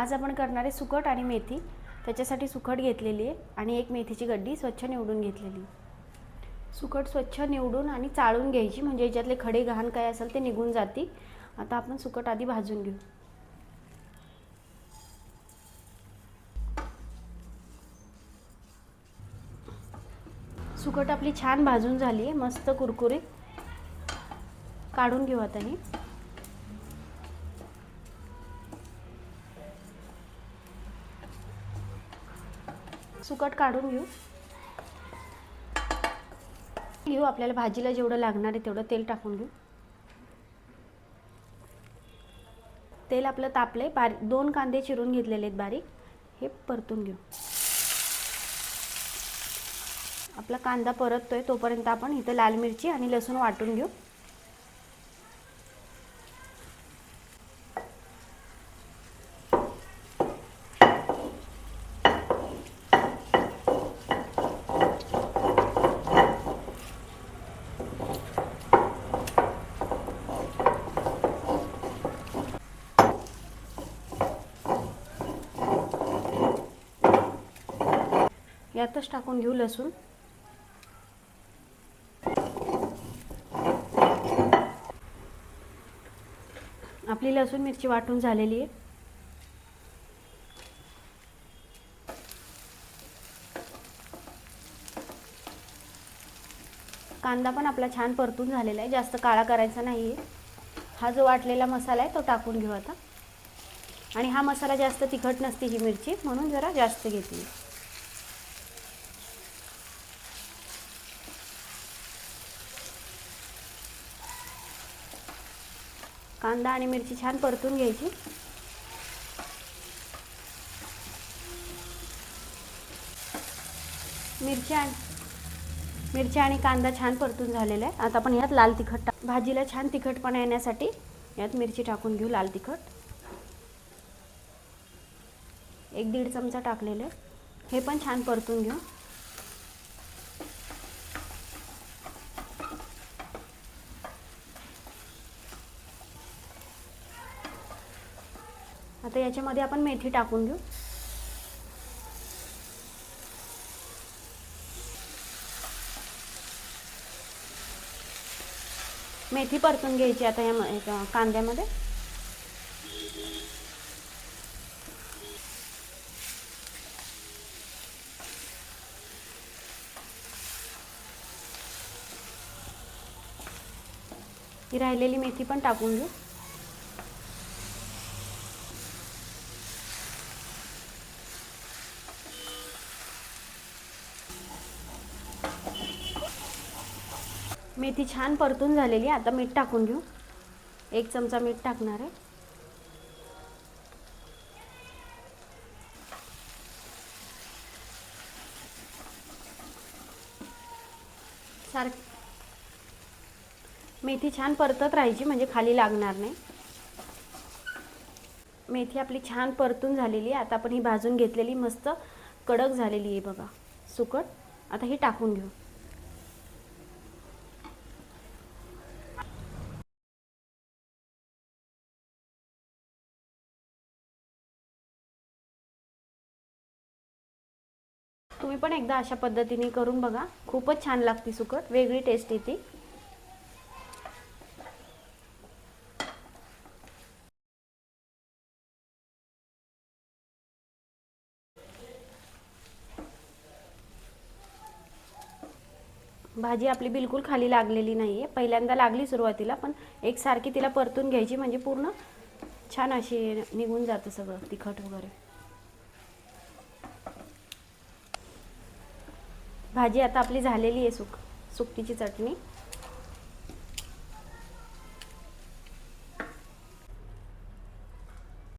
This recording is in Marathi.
आज आपण करणार आहे सुकट आणि मेथी। त्याच्यासाठी सुकट घेतलेली आहे आणि एक मेथीची गड्डी स्वच्छ निवडून घेतलेली। सुकट स्वच्छ निवडून आणि चाळून घ्यायची, म्हणजे याच्यातले खडे घाण काय असेल ते निघून जातील। आता आपण सुकट आधी भाजून घेऊ। सुकट आपली छान भाजून झाली आहे, मस्त कुरकुरीत। काढून घेऊ आता ही। सुकट काढून घेऊ। आपल्याला भाजीला जेवढं लागणार आहे तेवढं तेल टाकून घेऊ। तेल आपलं तापले। 2 कांदे चिरून घेतलेले आहेत बारीक, हे परतून घेऊ। आपला कांदा परततोय तोपर्यंत आपण इथे लाल मिरची आणि लसूण वाटून घेऊ। यातच टाकून घेऊ लसूण। आपली लसूण मिरची वाटून झालेली आहे। कांदा पण आपला छान परतून झालेला आहे, जास्त काळा करायचा नाही आहे। हा जो वाटलेला मसाला आहे तो टाकून घेऊ आता। आणि हा मसाला जास्त तिखट नसते ही मिरची, म्हणून जरा जास्त घेतली। कांदा आणि मिरची छान परतून घ्यायची। मिरची आणि कांदा छान परतून झालेला आहे। आता आपण यात लाल तिखट भाजीला छान तिखटपणा येण्यासाठी यात मिरची टाकून घेऊ। लाल तिखट 1-1.5 चमचा टाकलेले, हे पण छान परतून घेऊ। आता याच्यामध्ये आपण मेथी टाकून घेऊ। मेथी परतून घ्यायची आता या कांद्यामध्ये। ही राहिलेली मेथी पण टाकून घेऊ। मेथी छान परतून झालेली आहे। आता मीठ टाकून घेऊ। 1 चमचा मीठ टाकणार आहे। मेथी छान परतत राहायची, म्हणजे खाली लागणार नाही। मेथी आपली छान परतून झालेली आहे। आता आपण ही भाजून घेतलेली मस्त कडक झालेली आहे बघा सुकट। आता ही टाकून घेऊ। तुम्ही पण एकदा अशा पद्धतीने करून बघा, खूपच छान लागते सुकट, वेगळी टेस्ट येते। भाजी आपली बिलकुल खाली लागलेली नाहीये, पहिल्यांदा लागली सुरुवातीला, पण एकसारखी तिला परतून घ्यायची, म्हणजे पूर्ण छान अशी निघून जातं सगळं तिखट वगैरे। भाजी आता आपली झालेली आहे। सुकटीची चटणी